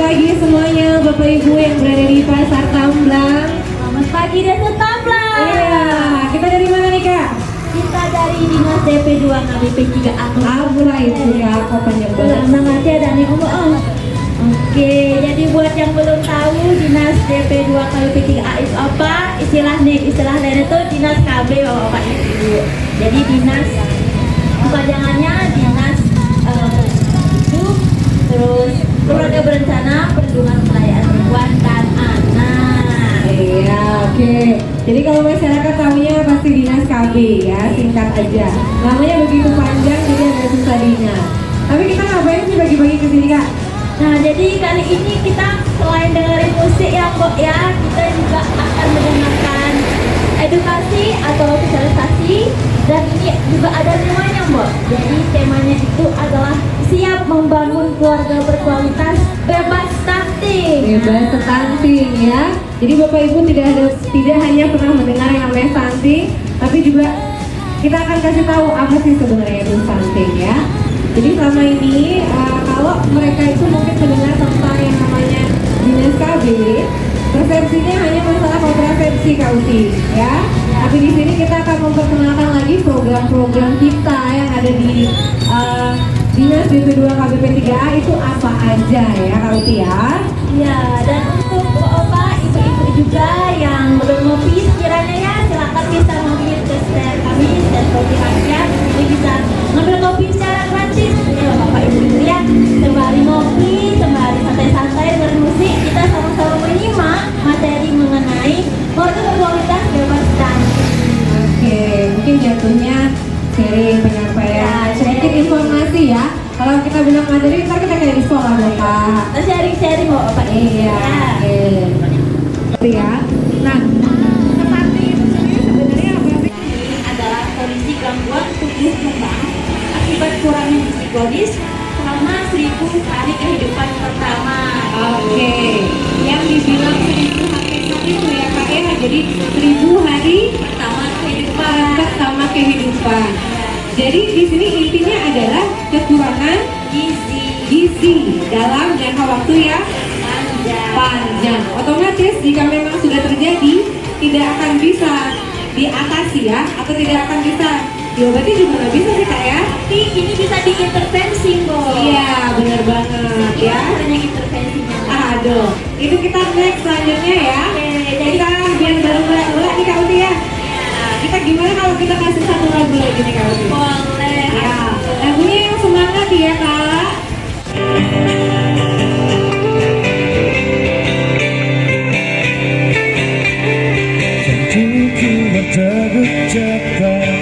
pagi semuanya Bapak Ibu yang berada di Pasar Tamblang. Selamat pagi Desa Tamblang. Iya, kita dari mana nih Kak? Kita dari Dinas DP2 KBP 3A. Apalah itu ya, kok panjang banget. Namanya ada nih Om. Oke, jadi buat yang belum tahu Dinas DP2 KBP 3A itu apa? Istilah lain itu Dinas KB Bapak Ibu. Jadi dinas kepanjangannya Dinas Hidup, terus Keluarga Berencana, Perlindungan Pelayanan Perempuan dan Anak. Iya, oke. Jadi kalau masyarakat tahunya pasti Dinas KB ya, singkat aja. Namanya begitu panjang jadi agak susah diingat. Tapi kita ngapain sih bagi-bagi ke sini Kak? Nah, jadi kali ini kita selain dengerin musik ya Mbok ya, kita juga akan mendengarkan edukasi atau sosialisasi, dan ini juga ada temanya Mbok. Jadi temanya itu adalah siap membangun keluarga berkualitas bebas stunting. Bebas stunting ya. Jadi Bapak Ibu tidak hanya pernah mendengar yang namanya stunting, tapi juga kita akan kasih tahu apa sih sebenarnya itu stunting ya. Jadi selama ini kalau mereka itu mungkin mendengar tentang yang namanya Dinas KB, persepsinya hanya masalah kontrasepsi Kak Uti ya. Tapi di sini kita akan memperkenalkan lagi program-program kita yang ada di Dinas DP2 KBP 3A itu apa aja ya Kak Uti ya. Ya, dan untuk Bapak ibu-ibu juga yang belum ngopi sekiranya ya, silakan bisa mampir ke stand kami, stand kopi rakyat. Jadi bisa ngambil kopi secara gratis ya Bapak ibu ya. Sembari ngopi, sembari santai-santai bermusik, kita sama-sama menyimak materi mengenai keluarga berkualitas bebas stunting. Oke, mungkin jatuhnya sharing penyampaian sedikit informasi ya. Kalau kita bilang materi, ntar kita kayak di sekolah loh Kak. Kita sharing-sharing kok Bapak. Iya, oke. Ya. Nah, stunting itu sendiri sebenarnya apa sih? Adalah kondisi gangguan tumbuh kembang akibat kurangnya gizi biologis selama 1000 hari kehidupan pertama. Oke, yang dibilang 1000 hari itu ya Kak ya, jadi 1000 hari pertama kehidupan. Jadi di sini intinya adalah kekurangan gizi dalam jangka waktu yang panjang. Otomatis jika memang sudah terjadi tidak akan bisa diatasi ya, atau tidak akan bisa diobati juga nggak bisa sih Kak ya. Tapi ini bisa diintervensi kok. Iya benar banget ya. Caranya intervensinya. Aduh, itu kita next selanjutnya ya. Jadi Kita biar baru mulai nih Kak Uti ya. Kita gimana kalau kita kasih satu lagu lagi nih Kak Uti? boleh. Ya, lagunya yang semangat ya Kak. Tentuku teguh cepat.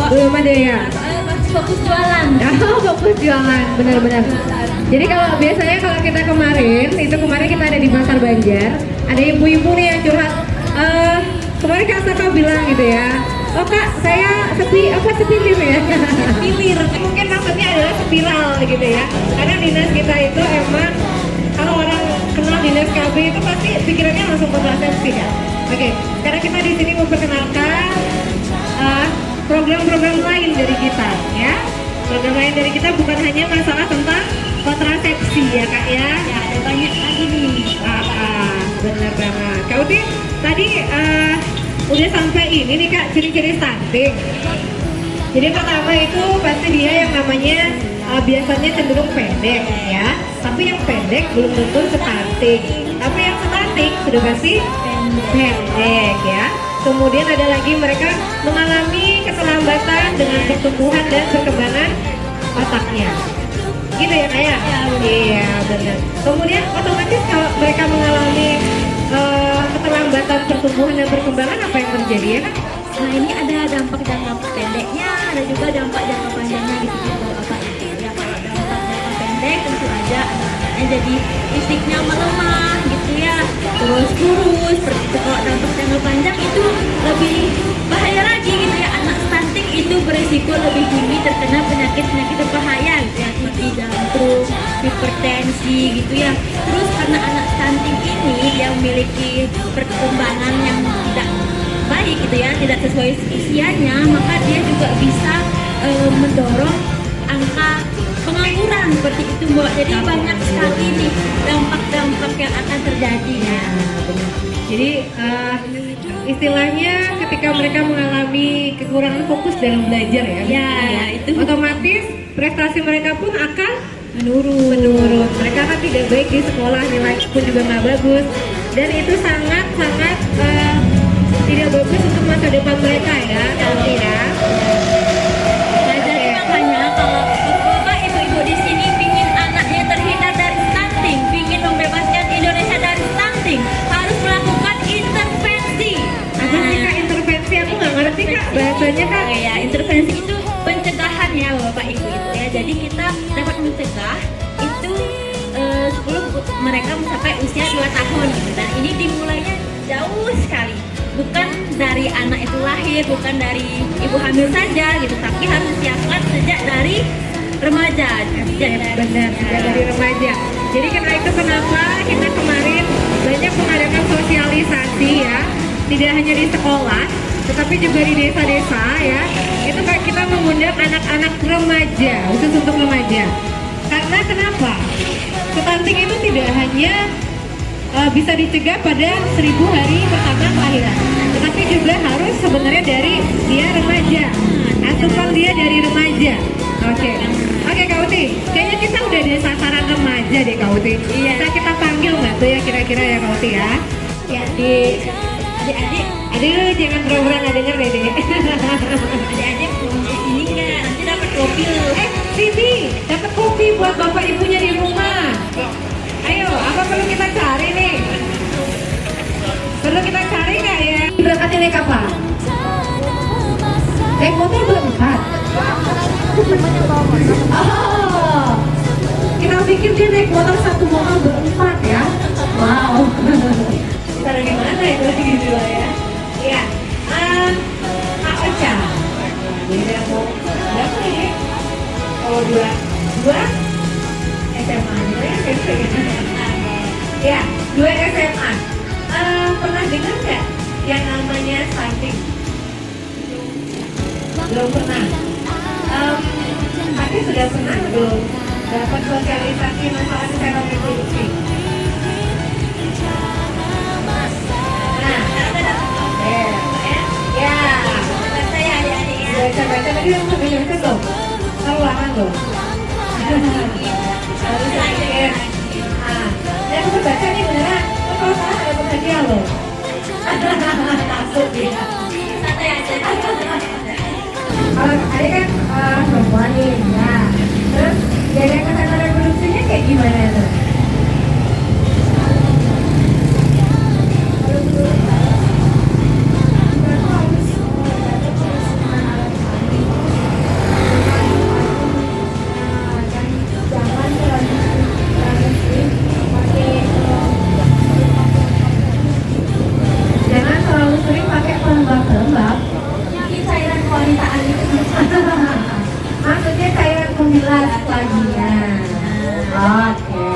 Belum ada ya? Masih fokus jualan. Oh, fokus jualan, benar-benar. Jadi kalau biasanya kalau kita kemarin kita ada di Pasar Banjar, ada ibu-ibu nih yang curhat. Kemarin Kak Saka bilang gitu ya, oh Kak, saya sepilir ya. Sepilir, mungkin maksudnya adalah spiral gitu ya. Karena dinas kita itu emang kalau orang kenal dinas KB itu pasti pikirannya langsung ke Oke, sekarang kita di sini memperkenalkan program-program lain dari kita, ya. Program lain dari kita bukan hanya masalah tentang kontrasepsi ya kak ya. Ya, ada banyak lagi nih. Benar banget. Kak Uti, tadi udah sampai ini nih kak, ciri-ciri stunting. Jadi pertama itu pasti dia yang namanya biasanya cenderung pendek ya. Tapi yang pendek belum tentu stunting. Tapi yang stunting sudah pasti pendek ya. Kemudian ada lagi mereka mengalami keterlambatan dengan pertumbuhan dan perkembangan otaknya. Gitu ya kak ya? Iya benar. Kemudian otomatis kalau mereka mengalami keterlambatan pertumbuhan dan perkembangan, apa yang terjadi ya kak? Nah, ini ada dampak jangka pendeknya, ada juga dampak jangka panjangnya gitu Bapak Ibu. Ya, kalau dampak jangka pendek tentu aja anaknya jadi fisiknya melemah gitu ya, terus kurus. Seperti itu. Kalau dampak jangka panjang itu lebih bahaya lagi gitu ya, anak stunting itu berisiko lebih tinggi terkena penyakit-penyakit berbahaya gitu ya, seperti jantung, hipertensi gitu ya. Terus karena anak stunting ini dia memiliki perkembangan yang tidak baik gitu ya, tidak sesuai usianya, maka dia juga bisa mendorong angka pengangguran seperti itu Mbak. Jadi banyak sekali nih dampak-dampak yang akan terjadi ya. Jadi istilahnya ketika mereka mengalami kekurangan fokus dalam belajar ya, Ya, itu otomatis prestasi mereka pun akan menurun. Mereka kan tidak baik di sekolah, nilai pun juga nggak bagus, dan itu sangat tidak bagus untuk masa depan mereka ya, nanti ya. Nah, jadi makanya kalau Bapak Ibu-ibu di sini pingin anaknya terhindar dari stunting, pingin membebaskan Indonesia dari stunting, harus melakukan intervensi. Apa sih kak intervensi? Aku nggak ngerti kak bahasanya kak. Ya, intervensi itu pencegahan ya Bapak Ibu itu ya. Jadi kita dapat mencegah itu sebelum mereka mencapai usia 2 tahun gitu. Dan ini dimulainya jauh sekali. Bukan dari anak itu lahir, bukan dari ibu hamil saja gitu, tapi harus disiapkan sejak dari remaja. Benar, sejak dari remaja. Jadi karena itu kenapa kita kemarin banyak mengadakan sosialisasi ya, tidak hanya di sekolah, tetapi juga di desa-desa ya. Itu kayak kita mengundang anak-anak remaja, khusus untuk remaja. Karena kenapa? Stunting itu tidak hanya bisa dicegah pada 1000 hari pertama kelahiran, tetapi juga harus sebenarnya dari dia remaja, asupan dia dari remaja. Oke, Kak Uti, kayaknya kita udah ada sasaran remaja deh Kak Uti. Iya. Kita panggil nggak tuh ya kira-kira ya Kak Uti ya? Ya, adik-adik, Aduh, jangan pura-pura nggak denger deh. adik-adik ini nggak, nanti dapat kopi loh. Sini, dapat kopi buat bapak ibunya di rumah. Ayo, apa perlu kita cari nih? Perlu kita cari nggak ya? Berangkatnya naik apa? Naik motor berempat. Oh, kita pikir dia naik motor satu motor berempat ya. Wow. Kita dari mana itu gitu lah ya? Iya. Kak Ocha. Jadi dia mau berapa nih? Kalau dua SMA aja ya, ya, 2 SMA. Pernah dengar nggak yang namanya stunting? Belum pernah. Tapi sudah pernah belum dapat sosialisasi masalah kesehatan reproduksi? Nah, ya. Saya adik-adik ya. Baca-baca tadi yang baca belum? Keluaran belum? Harus belajar. Saya mau baca nih beneran. Kalau salah ada hadiah loh. Takut ya. Santai aja. Kalau ada kan perempuan nih, ya. Terus jaga kesehatan reproduksinya kayak gimana tuh? Jangan terlalu sering pakai pelembab-pelembab. Ini cairan kewanitaan itu. Maksudnya cairan pembilas laginya. Oke.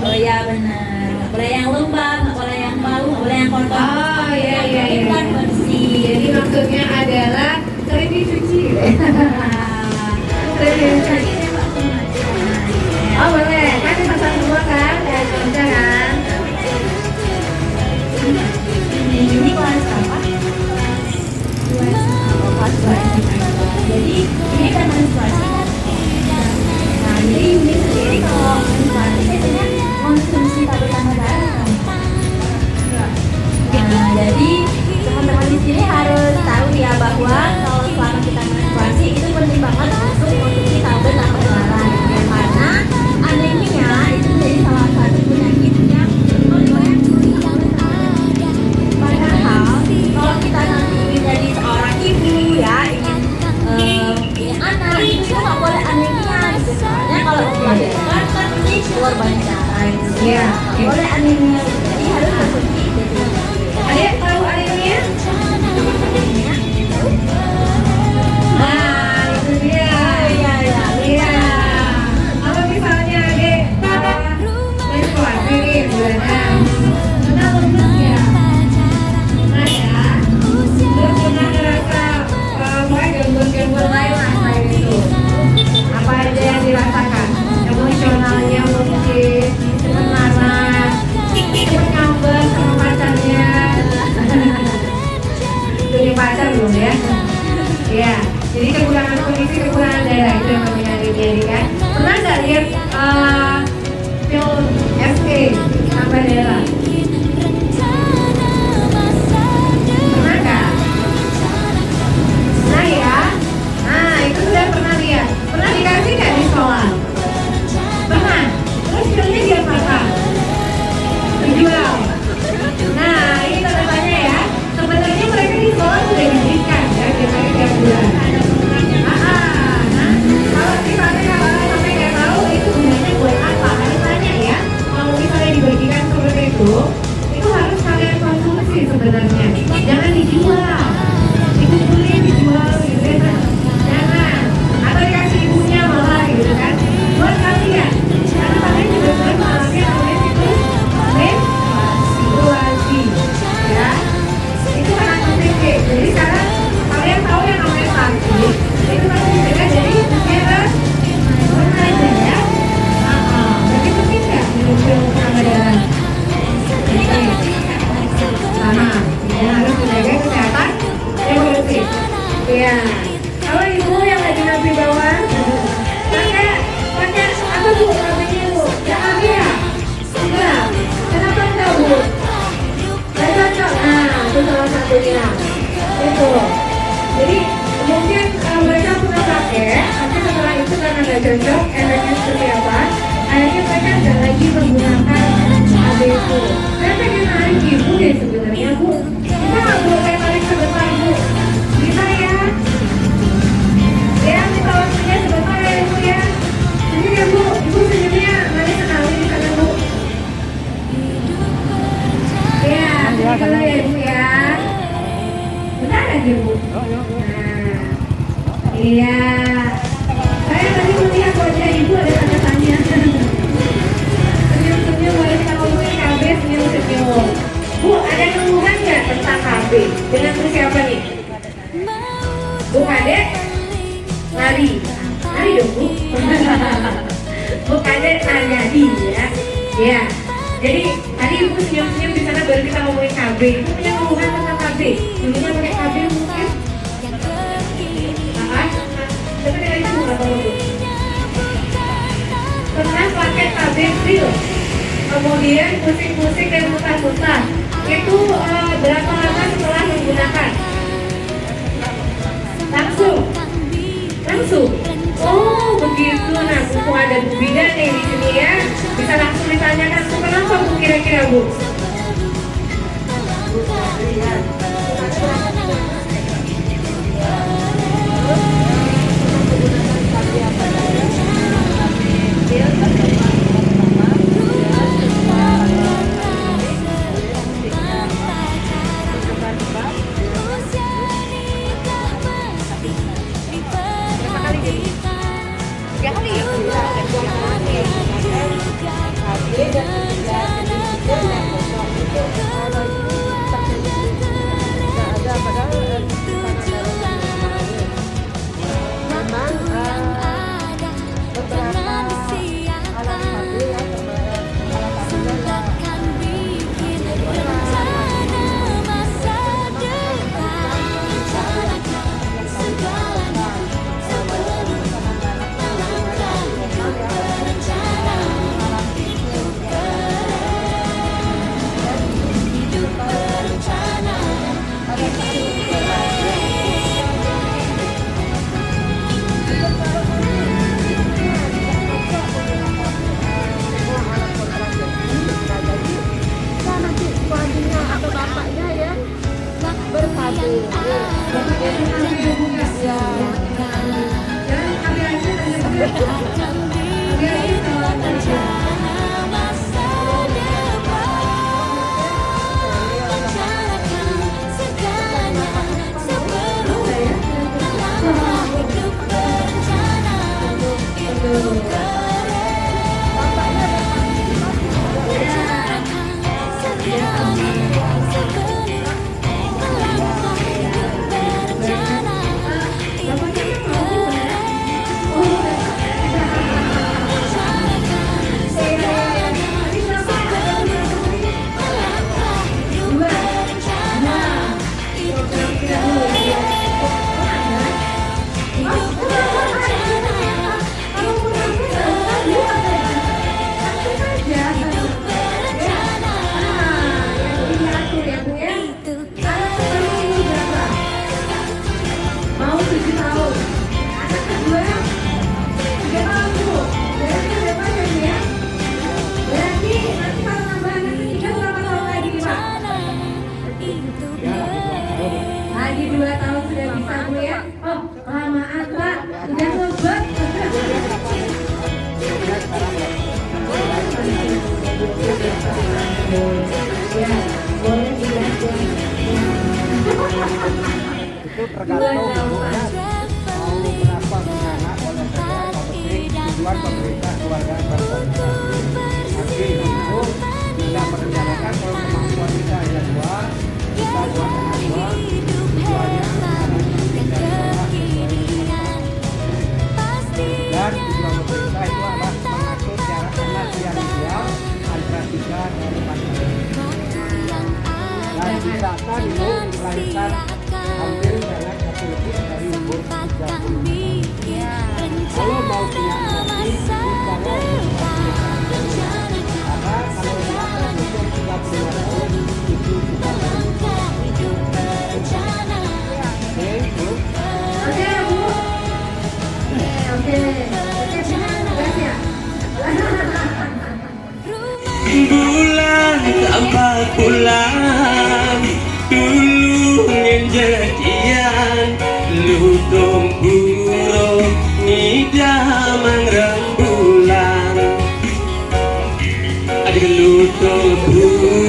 Oh iya benar. Nggak boleh yang lembab, nggak boleh yang bau, nggak boleh yang kotor. Oh iya iya Yang iya. penting bersih. Jadi maksudnya adalah sering dicuci. Sering dicuci. Oh boleh, kan dimasak semua kan, ya contohnya kan. Ini kelas apa? Kelas 2 SMA. Jadi ini kan menstruasi kan? Nah jadi ini sendiri kalau menstruasi biasanya konsumsi tablet tambah darah kan? Nah jadi teman-teman di sini harus tahu ya bahwa kalau selama kita menstruasi itu penting banget untuk konsumsi tablet tambah darah. Karena anemia itu menjadi salah satu penyakit yang membuat padahal kalau kita nanti menjadi seorang ibu ya ingin anak itu nggak boleh anemia gitu. Soalnya kalau melahirkan kan ini keluar banyak darah gitu. Iya. Nggak boleh anemia jadi harus konsumsi gitu. Adek tahu anemia? Nah itu dia. Iya iya. Iya. Kalau misalnya adek menstruasi nih bulannya, pernah lemes ya? Pernah ya? Terus pernah ngerasa pokoknya gangguan-gangguan lain lah selain itu? Apa aja yang dirasakan? Emosionalnya mungkin, cepet marah, cepet ngambek sama pacarnya. Punya pacar belum ya? Iya. Jadi kekurangan kondisi, kekurangan darah itu yang namanya anemia kan? Pernah nggak lihat film SK tambah darah? Pernah nggak? Nah ya, nah itu sudah pernah lihat. Pernah dikasih nggak di sekolah? Pernah. Terus filmnya diapakan? Dijual. Nah ini tanda-tanya ya. Sebenarnya mereka di sekolah sudah diberikan ya biasanya tiap bulan. Nah kalau misalnya sampai nggak tahu itu sebenarnya buat apa? Harus tanya ya. Kalau misalnya dibagikan seperti itu harus kalian konsumsi sebenarnya. Jangan dijual. Dikumpulin dijual gitu kan. Jangan. Atau dikasih ibunya malah gitu kan. Buat kalian. Karena kalian juga sering mengalami namanya siklus menstruasi. Ya. Itu sangat penting sih. Jadi sekarang kalian tahu yang namanya sanksi. Itu pasti dicegah dari usia remaja ya. Berarti penting nggak minum pil tambah darah? Sama. Ya harus menjaga kesehatan reproduksi. Iya. Kalau ibu yang lagi nabi bawah, pakai apa bu? Namanya bu? Ya abi ya? Enggak. Kenapa enggak bu? Nggak cocok. Nah, itu salah satunya. Itu. Jadi mungkin mereka pernah pakai, tapi setelah itu karena nggak cocok, efeknya seperti apa? Akhirnya mereka nggak lagi menggunakan AB itu. Saya pengen narik ibu deh sebenarnya bu. Kita nggak boleh narik sebentar bu. Bisa ya? Ya, minta waktunya sebentar ya ibu ya. Senyum ya bu. Ibu senyumnya mari kenalin di sana bu. Ya, dulu ya ibu ya. Bentar aja bu. Nah, iya. Saya tadi melihat wajah ibu ada tanda tanya. Senyum-senyum boleh kita ngomongin KB senyum-senyum. Bu, ada keluhan nggak tentang KB? Dengan siapa nih? Bu Kade? Lari. Lari dong bu. Bu Kade lari ya. Ya. Jadi tadi ibu senyum-senyum di sana baru kita ngomongin KB. Ibu punya keluhan tentang KB. Dulunya pakai KB mungkin? Tapi dengan ibu nggak tahu bu. Pernah pakai KB drill, kemudian pusing-pusing dan muntah-muntah. Itu berapa lama setelah menggunakan? Langsung. Oh begitu. Nah mumpung ada Bu Bidan nih di sini ya, bisa langsung ditanyakan kenapa bu kira-kira bu? Tiga kali ya? Mau 7 tahun. Anak kedua 3 tahun Bu. Berarti berapa ya Bu ya? Berarti nanti kalau nambah anak ketiga berapa tahun lagi nih Pak? Lagi 2 tahun sudah bisa Bu ya? Oh lamaan Pak, udah ngebet. Ya, boleh diganti. Itu tergantung mau berapa punya anak oleh saya tujuan pemerintah keluarga berkomunitas. Nanti itu kita merencanakan kalau kemampuan kita ada 2, kita buat anak 2, tujuannya anak kita dan tujuan pemerintah itu adalah mengatur jarak anak yang ideal antara 3 dan 4 tahun. Dan kita akan itu dilahirkan hampir jangan satu lebih dari umur 30. Kalau mau punya anak ini misalnya karena kalau anak umur 35 tahun itu sudah Bu. Oke Bu. Oke. Terima ya. Bulan tanpa bulan dulu jadian lutong burung nidaman rembulan adik lutong burung